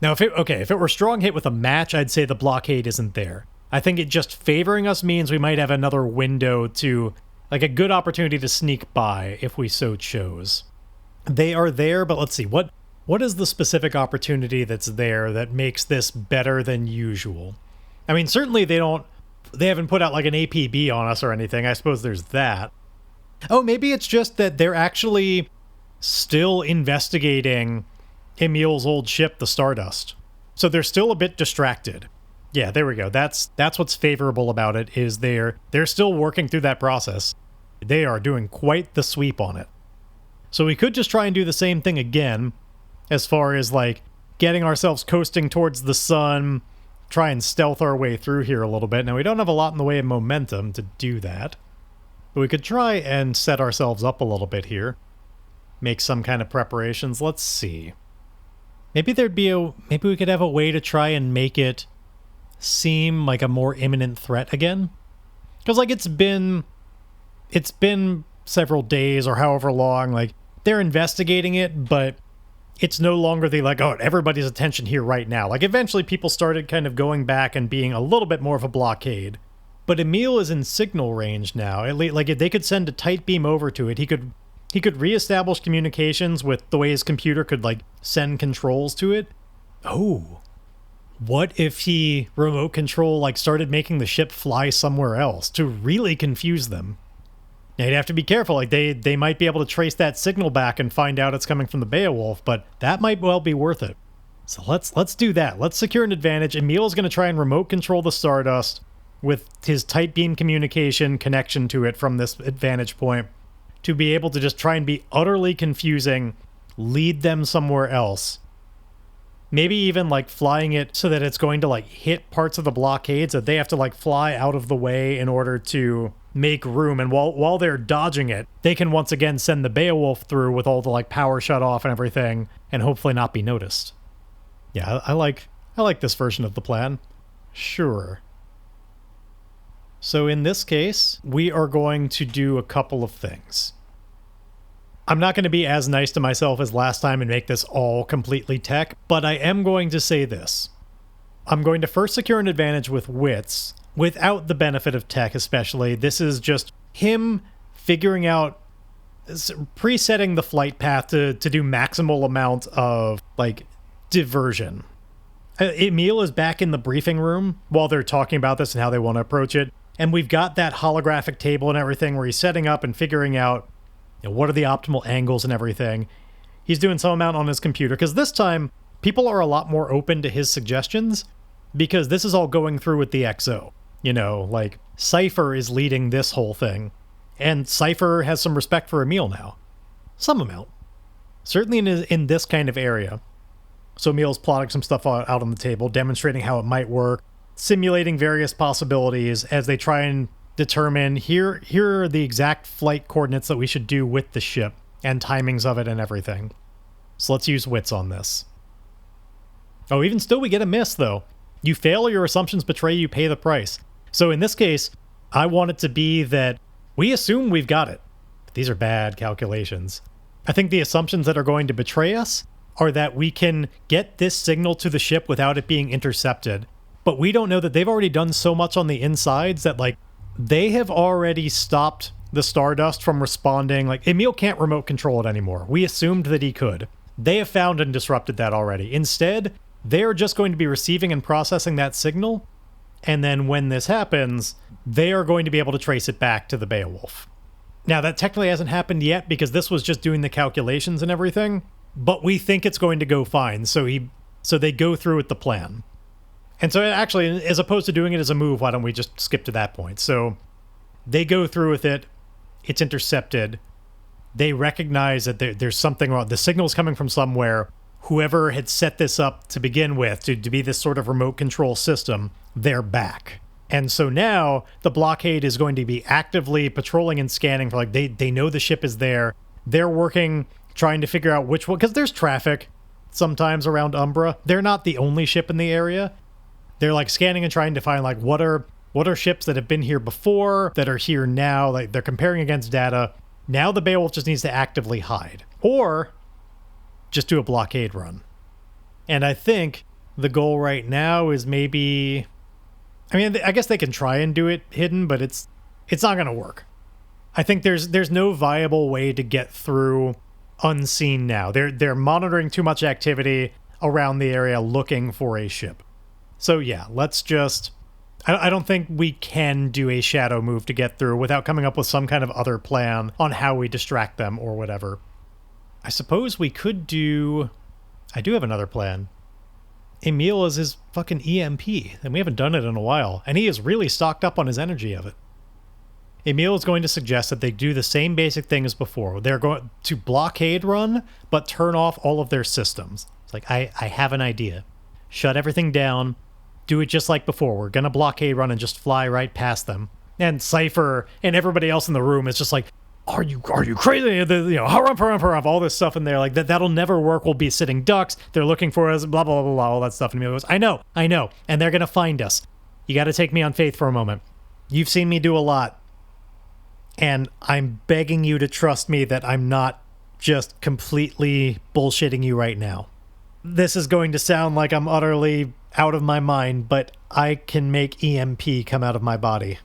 Now, if it were strong hit with a match, I'd say the blockade isn't there. I think it just favoring us means we might have another window to, like, a good opportunity to sneak by if we so chose. They are there, but let's see, what is the specific opportunity that's there that makes this better than usual? I mean, certainly they haven't put out like an APB on us or anything. I suppose there's that. Oh, maybe it's just that they're actually still investigating Emile's old ship, the Stardust. So they're still a bit distracted. Yeah, there we go. That's what's favorable about it, is they're still working through that process. They are doing quite the sweep on it. So we could just try and do the same thing again, as far as, like, getting ourselves coasting towards the sun, try and stealth our way through here a little bit. Now, we don't have a lot in the way of momentum to do that, but we could try and set ourselves up a little bit here. make some kind of preparations. Let's see. Maybe maybe we could have a way to try and make it seem like a more imminent threat again. Because, like, it's been several days or however long, like, they're investigating it, but it's no longer the, like, oh, everybody's attention here right now. Like, eventually people started kind of going back and being a little bit more of a blockade. But Emile is in signal range now. At least, like, if they could send a tight beam over to it, he could reestablish communications with the way his computer could, like, send controls to it. Oh. What if he remote control, like, started making the ship fly somewhere else to really confuse them? Now, you'd have to be careful. Like, they might be able to trace that signal back and find out it's coming from the Beowulf, but that might well be worth it. So let's do that. Let's secure an advantage. Emile's going to try and remote control the Stardust with his tight beam communication connection to it from this advantage point to be able to just try and be utterly confusing, lead them somewhere else. Maybe even, like, flying it so that it's going to, like, hit parts of the blockades that they have to, like, fly out of the way in order to make room. And while they're dodging it, they can once again send the Beowulf through with all the, like, power shut off and everything and hopefully not be noticed. Yeah, I like this version of the plan. Sure. So in this case, we are going to do a couple of things. I'm not going to be as nice to myself as last time and make this all completely tech, but I am going to say this. I'm going to first secure an advantage with wits, without the benefit of tech especially. This is just him figuring out, presetting the flight path to do maximal amount of, like, diversion. Emile is back in the briefing room while they're talking about this and how they want to approach it. And we've got that holographic table and everything where he's setting up and figuring out, you know, what are the optimal angles and everything. He's doing some amount on his computer, because this time people are a lot more open to his suggestions because this is all going through with the XO. You know, like, Cypher is leading this whole thing. And Cypher has some respect for Emile now. Some amount. Certainly in this kind of area. So Emile's plotting some stuff out on the table, demonstrating how it might work, simulating various possibilities as they try and determine here are the exact flight coordinates that we should do with the ship and timings of it and everything. So let's use wits on this. Oh, even still we get a miss, though. You fail or your assumptions betray you, pay the price. So in this case, I want it to be that we assume we've got it. But these are bad calculations. I think the assumptions that are going to betray us are that we can get this signal to the ship without it being intercepted. But we don't know that they've already done so much on the insides that, like, they have already stopped the Stardust from responding. Like, Emile can't remote control it anymore. We assumed that he could. They have found and disrupted that already. Instead, they're just going to be receiving and processing that signal. And then when this happens, they are going to be able to trace it back to the Beowulf. Now, that technically hasn't happened yet because this was just doing the calculations and everything. But we think it's going to go fine. So they go through with the plan. And so actually, as opposed to doing it as a move, why don't we just skip to that point? So they go through with it. It's intercepted. They recognize that there's something wrong. The signal's coming from somewhere. Whoever had set this up to begin with to be this sort of remote control system, they're back. And so now the blockade is going to be actively patrolling and scanning for, like, they know the ship is there. They're working, trying to figure out which one, because there's traffic sometimes around Umbra. They're not the only ship in the area. They're, like, scanning and trying to find, like, what are ships that have been here before that are here now. Like, they're comparing against data. Now the Beowulf just needs to actively hide or just do a blockade run. And I think the goal right now is maybe, I mean, I guess they can try and do it hidden, but it's not going to work. I think there's no viable way to get through unseen now. They're monitoring too much activity around the area looking for a ship. So yeah, let's just, I don't think we can do a shadow move to get through without coming up with some kind of other plan on how we distract them or whatever. I suppose we could do, I do have another plan. Emile is his fucking EMP, and we haven't done it in a while, and he is really stocked up on his energy of it. Emile is going to suggest that they do the same basic thing as before. They're going to blockade run, but turn off all of their systems. It's like, I have an idea. Shut everything down. Do it just like before. We're going to blockade run and just fly right past them. And Cypher and everybody else in the room is just like, are you crazy? Harumph, all this stuff in there, like that'll never work. We'll be sitting ducks. They're looking for us, blah, blah, blah, blah, all that stuff. And Emil goes, I know. And they're going to find us. You got to take me on faith for a moment. You've seen me do a lot. And I'm begging you to trust me that I'm not just completely bullshitting you right now. This is going to sound like I'm utterly out of my mind, but I can make EMP come out of my body.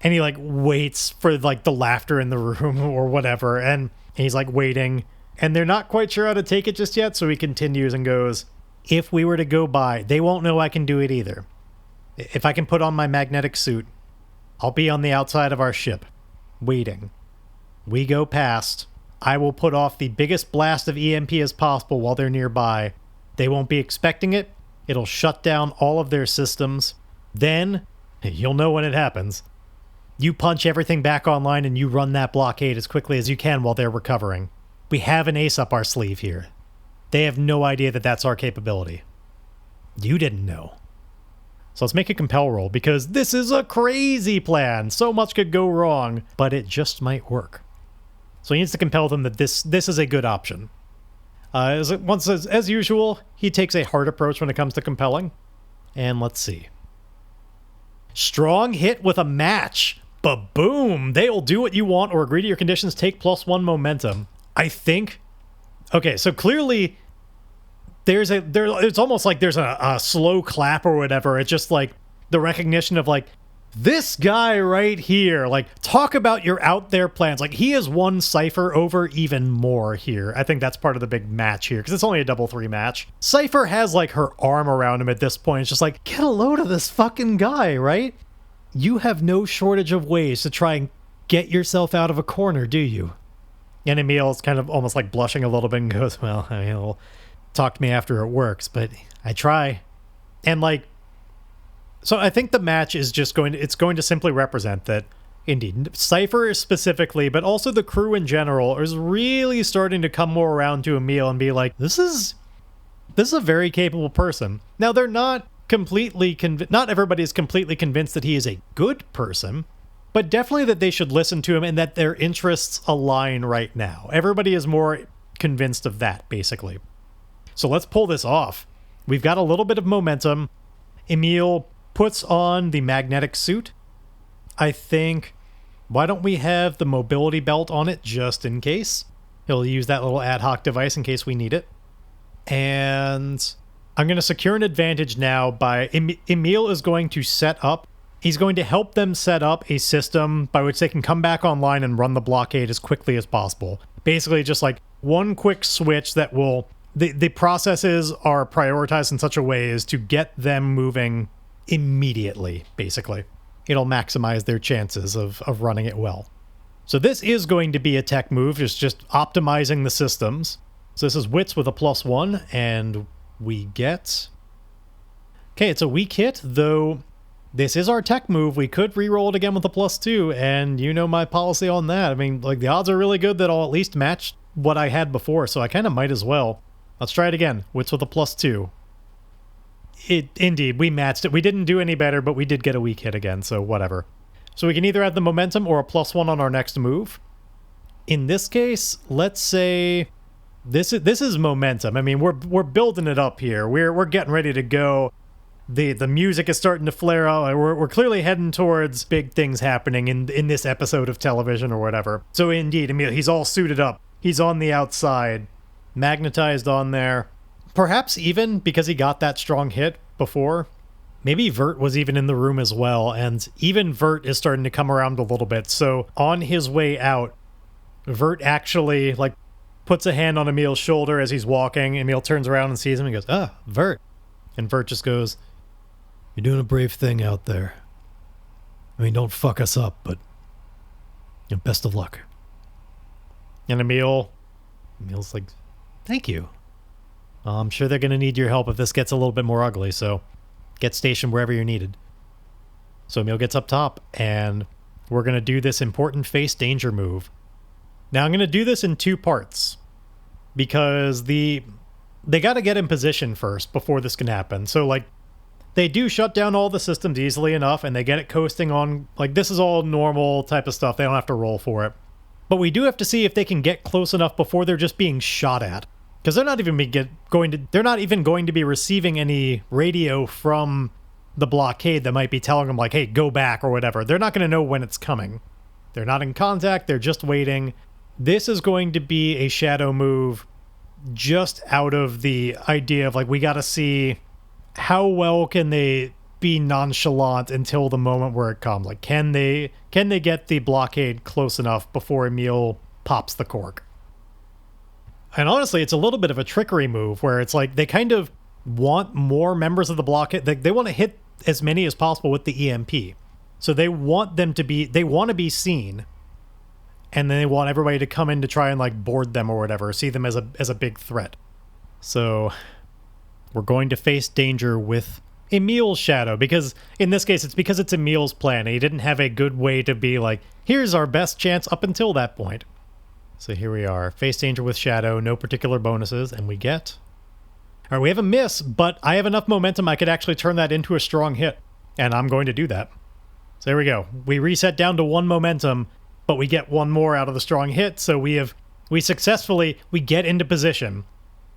And he like waits for like the laughter in the room or whatever, and he's like waiting, and they're not quite sure how to take it just yet, so he continues and goes, if we were to go by, they won't know I can do it either. If I can put on my magnetic suit, I'll be on the outside of our ship, waiting. We go past, I will put off the biggest blast of EMP as possible while they're nearby. They won't be expecting it. It'll shut down all of their systems. Then, you'll know when it happens. You punch everything back online and you run that blockade as quickly as you can while they're recovering. We have an ace up our sleeve here. They have no idea that that's our capability. You didn't know. So let's make a compel roll, because this is a crazy plan. So much could go wrong, but it just might work. So he needs to compel them that this is a good option. As usual, he takes a hard approach when it comes to compelling. And let's see. Strong hit with a match. Ba-boom! They'll do what you want or agree to your conditions. Take +1 momentum. I think... Okay, so clearly... It's almost like there's a slow clap or whatever. It's just like the recognition of like, this guy right here, like, talk about your out there plans. Like, he has won Cypher over even more here. I think that's part of the big match here, because it's only a double 3 match. Cypher has like her arm around him at this point. It's just like, get a load of this fucking guy, right? You have no shortage of ways to try and get yourself out of a corner, do you? And Emil's kind of almost like blushing a little bit and goes, well, I mean, he'll talk to me after it works, but I try. And like, so I think the match is just going to simply represent that, indeed, Cypher specifically, but also the crew in general, is really starting to come more around to Emile and be like, this is a very capable person. Now, they're not completely not everybody is completely convinced that he is a good person, but definitely that they should listen to him and that their interests align right now. Everybody is more convinced of that, basically. So let's pull this off. We've got a little bit of momentum. Emile puts on the magnetic suit. I think, why don't we have the mobility belt on it just in case? He'll use that little ad hoc device in case we need it. And I'm going to secure an advantage now by... Emile is going to set up... He's going to help them set up a system by which they can come back online and run the blockade as quickly as possible. Basically just like one quick switch that will... The processes are prioritized in such a way as to get them moving immediately, basically. It'll maximize their chances of running it well. So this is going to be a tech move, just optimizing the systems. So this is wits with a +1, and we get... Okay, it's a weak hit, though this is our tech move. We could re-roll it again with a +2, and you know my policy on that. I mean, like, the odds are really good that I'll at least match what I had before, so I kind of might as well. Let's try it again. Wits with a +2. Indeed, we matched it. We didn't do any better, but we did get a weak hit again, so whatever. So we can either have the momentum or a +1 on our next move. In this case, let's say this is momentum. I mean, we're building it up here. We're getting ready to go. The music is starting to flare out. We're clearly heading towards big things happening in this episode of television or whatever. So indeed, I mean, he's all suited up. He's on the outside. Magnetized on there. Perhaps even because he got that strong hit before. Maybe Vert was even in the room as well, and even Vert is starting to come around a little bit. So on his way out, Vert actually like puts a hand on Emile's shoulder as he's walking. Emile turns around and sees him and goes, "Ah, Vert." And Vert just goes, "You're doing a brave thing out there. I mean, don't fuck us up, but best of luck." And Emile's like, "Thank you. I'm sure they're going to need your help if this gets a little bit more ugly, so get stationed wherever you're needed." So Emile gets up top, and we're going to do this important face danger move. Now, I'm going to do this in 2 parts, because they got to get in position first before this can happen. So, like, They do shut down all the systems easily enough, and they get it coasting on, like, this is all normal type of stuff. They don't have to roll for it. But we do have to see if they can get close enough before they're just being shot at. Because they're not even going to be receiving any radio from the blockade that might be telling them, like, hey, go back or whatever. They're not going to know when it's coming. They're not in contact. They're just waiting. This is going to be a shadow move just out of the idea of, like, we got to see how well can they be nonchalant until the moment where it comes. Like, can they get the blockade close enough before Emile pops the cork? And honestly, it's a little bit of a trickery move where it's like they kind of want more members of the blockade. They want to hit as many as possible with the EMP. So they want to be seen. And then they want everybody to come in to try and, like, board them or whatever, see them as a big threat. So we're going to face danger with Emile's shadow, because in this case, it's because it's Emile's plan. He didn't have a good way to be like, here's our best chance up until that point. So here we are. Face danger with shadow, no particular bonuses, and we get... All right, we have a miss, but I have enough momentum I could actually turn that into a strong hit, and I'm going to do that. So there we go. We reset down to 1 momentum, but we get 1 more out of the strong hit, so we get into position.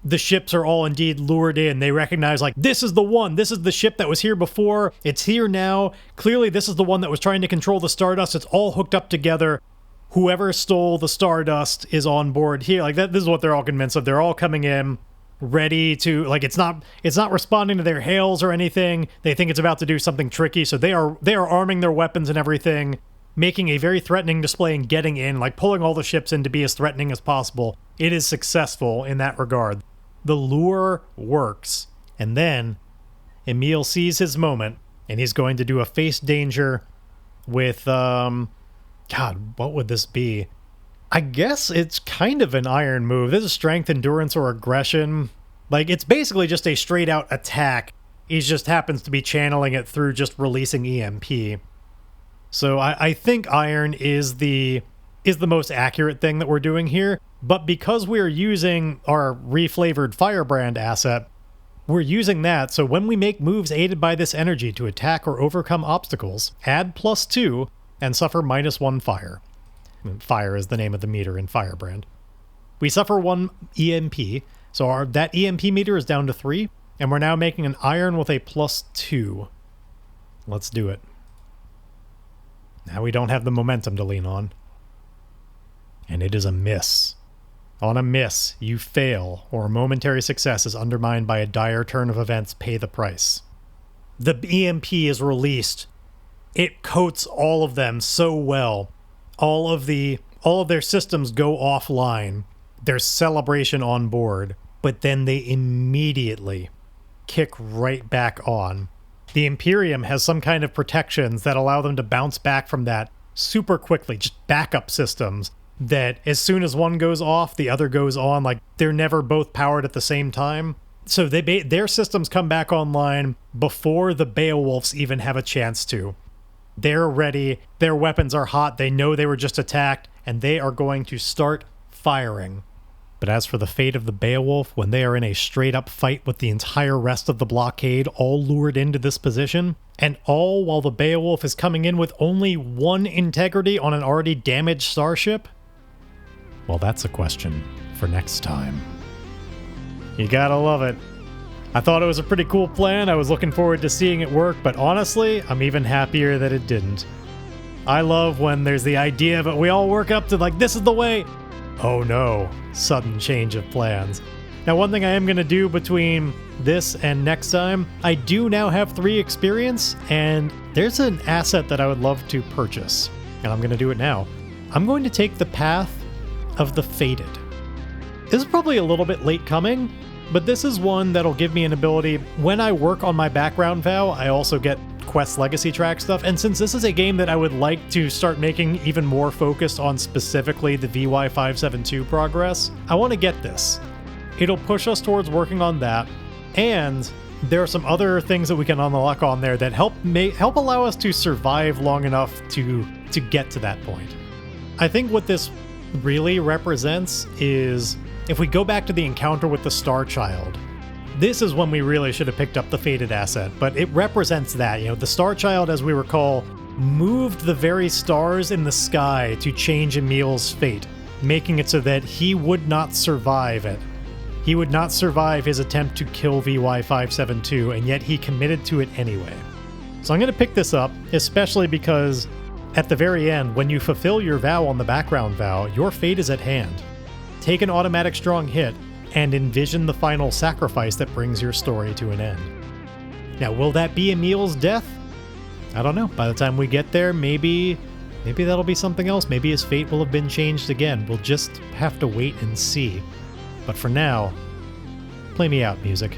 The ships are all indeed lured in. They recognize, like, this is the one. This is the ship that was here before. It's here now. Clearly, this is the one that was trying to control the Stardust. It's all hooked up together. Whoever stole the Stardust is on board here. Like, this is what they're all convinced of. They're all coming in, ready to, like, it's not responding to their hails or anything. They think it's about to do something tricky, so they are arming their weapons and everything, making a very threatening display and getting in, like, pulling all the ships in to be as threatening as possible. It is successful in that regard. The lure works. And then Emile sees his moment, and he's going to do a face danger with, God, what would this be? I guess it's kind of an iron move. This is strength, endurance, or aggression. Like, it's basically just a straight-out attack. He just happens to be channeling it through just releasing EMP. So I think iron is the most accurate thing that we're doing here. But because we're using our reflavored Firebrand asset, we're using that, so when we make moves aided by this energy to attack or overcome obstacles, add +2 and suffer -1 fire. Fire is the name of the meter in Firebrand. We suffer 1 EMP, so that EMP meter is down to 3, and we're now making an iron with a +2. Let's do it. Now we don't have the momentum to lean on. And it is a miss. On a miss, you fail, or a momentary success is undermined by a dire turn of events. Pay the price. The EMP is released. It coats all of them so well. All of their systems go offline. There's celebration on board, but then they immediately kick right back on. The Imperium has some kind of protections that allow them to bounce back from that super quickly, just backup systems that as soon as one goes off, the other goes on. Like, they're never both powered at the same time. So their systems come back online before the Beowulfs even have a chance to. They're ready, their weapons are hot, they know they were just attacked, and they are going to start firing. But as for the fate of the Beowulf, when they are in a straight-up fight with the entire rest of the blockade all lured into this position, and all while the Beowulf is coming in with only 1 integrity on an already damaged starship? Well, that's a question for next time. You gotta love it. I thought it was a pretty cool plan. I was looking forward to seeing it work, but honestly, I'm even happier that it didn't. I love when there's the idea of it. We all work up to, like, this is the way. Oh no, sudden change of plans. Now, one thing I am going to do between this and next time, I do now have 3 experience, and there's an asset that I would love to purchase, and I'm going to do it now. I'm going to take the path of the Fated. This is probably a little bit late coming, but this is one that'll give me an ability. When I work on my background vow, I also get Quest Legacy track stuff, and since this is a game that I would like to start making even more focused on specifically the VY572 progress, I want to get this. It'll push us towards working on that, and there are some other things that we can unlock on there that help allow us to survive long enough to get to that point. I think what this really represents is, if we go back to the encounter with the Star Child, This is when we really should have picked up the Fated asset, but it represents that. The Star Child, as we recall, moved the very stars in the sky to change Emile's fate, making it so that he would not survive it. He would not survive his attempt to kill VY572, and yet he committed to it anyway. So I'm going to pick this up, especially because at the very end, when you fulfill your vow on the background vow, your fate is at hand. Take an automatic strong hit, and envision the final sacrifice that brings your story to an end. Now, will that be Emile's death? I don't know. By the time we get there, maybe that'll be something else. Maybe his fate will have been changed again. We'll just have to wait and see. But for now, play me out, music.